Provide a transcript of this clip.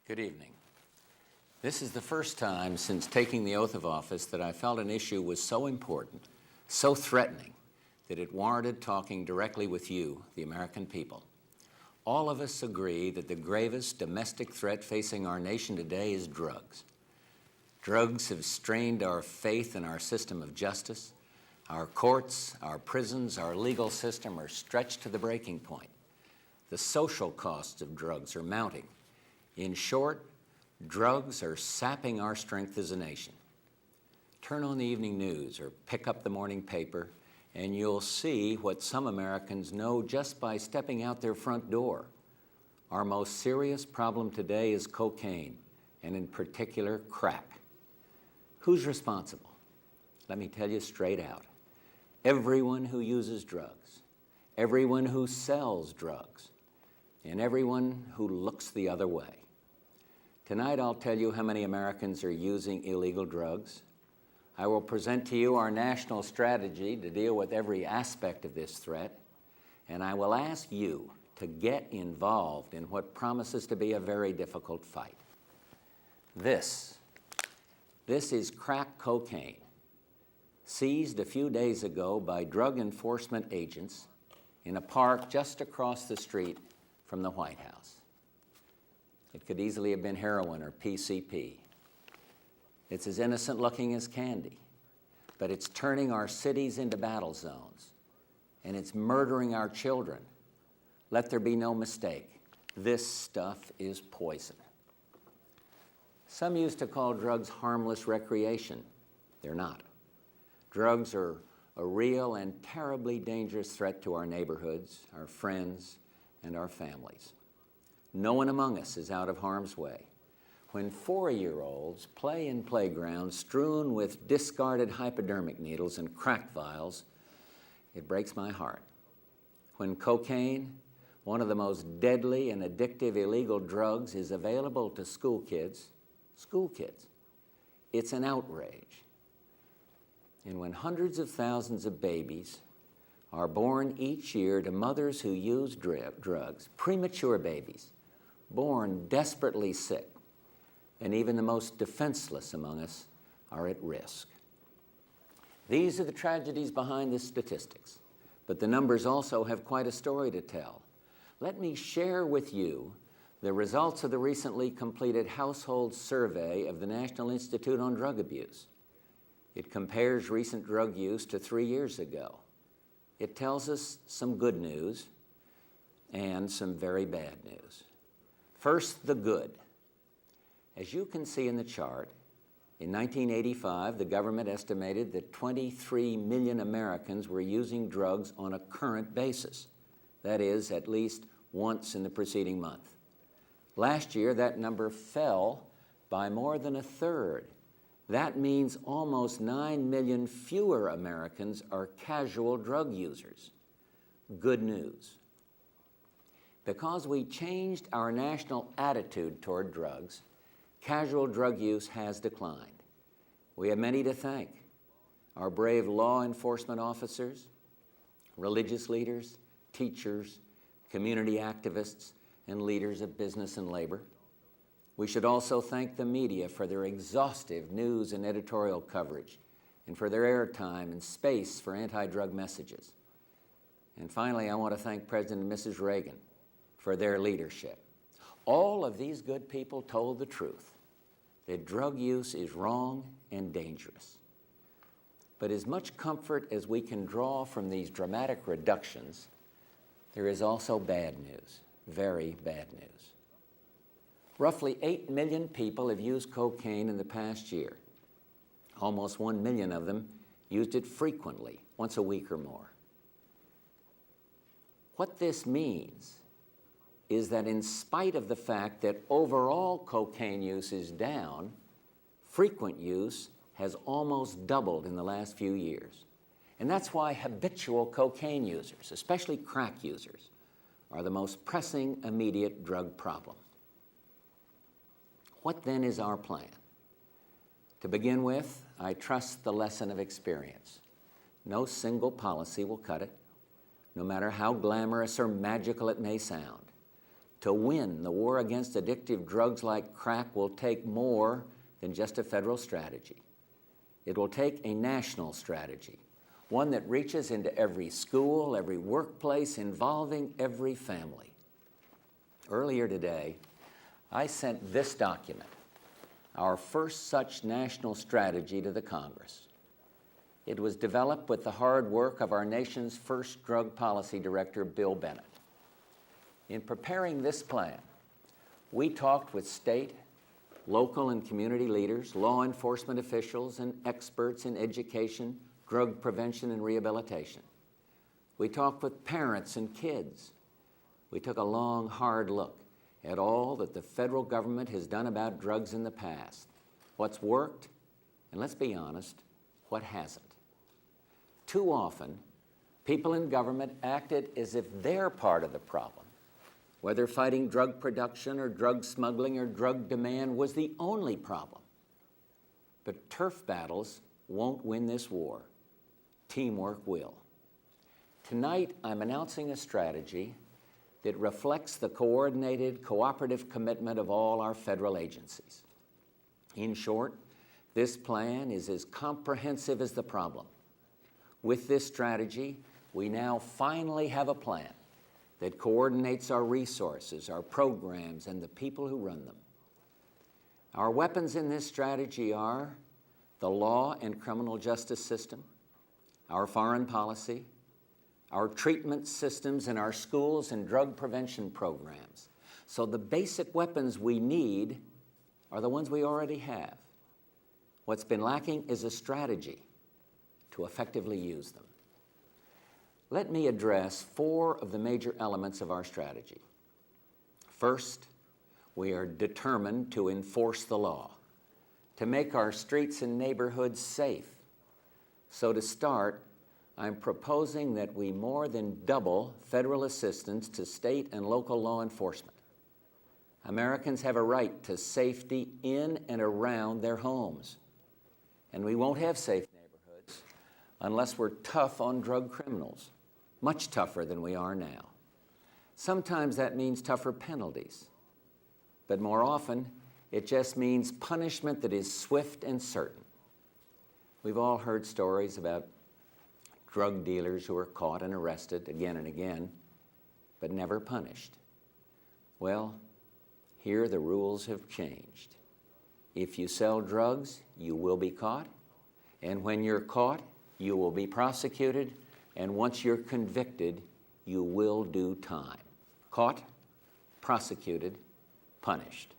Good evening. This is the first time since taking the oath of office that I felt an issue was so important, so threatening, that it warranted talking directly with you, the American people. All of us agree that the gravest domestic threat facing our nation today is drugs. Drugs have strained our faith in our system of justice. Our courts, our prisons, our legal system are stretched to the breaking point. The social costs of drugs are mounting. In short, drugs are sapping our strength as a nation. Turn on the evening news or pick up the morning paper, and you'll see what some Americans know just by stepping out their front door. Our most serious problem today is cocaine, and in particular, crack. Who's responsible? Let me tell you straight out. Everyone who uses drugs, everyone who sells drugs, and everyone who looks the other way. Tonight I'll tell you how many Americans are using illegal drugs. I will present to you our national strategy to deal with every aspect of this threat, and I will ask you to get involved in what promises to be a very difficult fight. This is crack cocaine, seized a few days ago by drug enforcement agents in a park just across the street from the White House. It could easily have been heroin or PCP. It's as innocent looking as candy, but it's turning our cities into battle zones, and it's murdering our children. Let there be no mistake, this stuff is poison. Some used to call drugs harmless recreation. They're not. Drugs are a real and terribly dangerous threat to our neighborhoods, our friends, and our families. No one among us is out of harm's way. When 4-year-olds play in playgrounds strewn with discarded hypodermic needles and crack vials, it breaks my heart. When cocaine, one of the most deadly and addictive illegal drugs, is available to school kids, it's an outrage. And when hundreds of thousands of babies are born each year to mothers who use drugs, premature babies, born desperately sick, and even the most defenseless among us are at risk. These are the tragedies behind the statistics, but the numbers also have quite a story to tell. Let me share with you the results of the recently completed household survey of the National Institute on Drug Abuse. It compares recent drug use to 3 years ago. It tells us some good news and some very bad news. First, the good. As you can see in the chart, in 1985, the government estimated that 23 million Americans were using drugs on a current basis. That is, at least once in the preceding month. Last year, that number fell by more than a third. That means almost 9 million fewer Americans are casual drug users. Good news. Because we changed our national attitude toward drugs, casual drug use has declined. We have many to thank: our brave law enforcement officers, religious leaders, teachers, community activists, and leaders of business and labor. We should also thank the media for their exhaustive news and editorial coverage, and for their airtime and space for anti-drug messages. And finally, I want to thank President and Mrs. Reagan for their leadership. All of these good people told the truth, that drug use is wrong and dangerous. But as much comfort as we can draw from these dramatic reductions, there is also bad news, very bad news. Roughly 8 million people have used cocaine in the past year. Almost 1 million of them used it frequently, once a week or more. What this means is that in spite of the fact that overall cocaine use is down, frequent use has almost doubled in the last few years. And that's why habitual cocaine users, especially crack users, are the most pressing immediate drug problem. What then is our plan? To begin with, I trust the lesson of experience. No single policy will cut it, no matter how glamorous or magical it may sound. to win the war against addictive drugs like crack will take more than just a federal strategy. It will take a national strategy, one that reaches into every school, every workplace, involving every family. Earlier today, I sent this document, our first such national strategy, to the Congress. It was developed with the hard work of our nation's first drug policy director, Bill Bennett. In preparing this plan, we talked with state, local, and community leaders, law enforcement officials, and experts in education, drug prevention, and rehabilitation. We talked with parents and kids. We took a long, hard look at all that the federal government has done about drugs in the past, what's worked, and let's be honest, what hasn't. Too often, people in government acted as if they're part of the problem, whether fighting drug production or drug smuggling or drug demand was the only problem. But turf battles won't win this war. Teamwork will. Tonight, I'm announcing a strategy that reflects the coordinated, cooperative commitment of all our federal agencies. In short, this plan is as comprehensive as the problem. With this strategy, we now finally have a plan that coordinates our resources, our programs, and the people who run them. Our weapons in this strategy are the law and criminal justice system, our foreign policy, our treatment systems in our schools and drug prevention programs. So the basic weapons we need are the ones we already have. What's been lacking is a strategy to effectively use them. Let me address 4 of the major elements of our strategy. First, we are determined to enforce the law, to make our streets and neighborhoods safe. So to start, I'm proposing that we more than double federal assistance to state and local law enforcement. Americans have a right to safety in and around their homes. And we won't have safe neighborhoods unless we're tough on drug criminals, much tougher than we are now. Sometimes that means tougher penalties, but more often it just means punishment that is swift and certain. We've all heard stories about drug dealers who are caught and arrested again and again, but never punished. Well, here the rules have changed. If you sell drugs, you will be caught, and when you're caught, you will be prosecuted, and once you're convicted, you will do time. Caught, prosecuted, punished.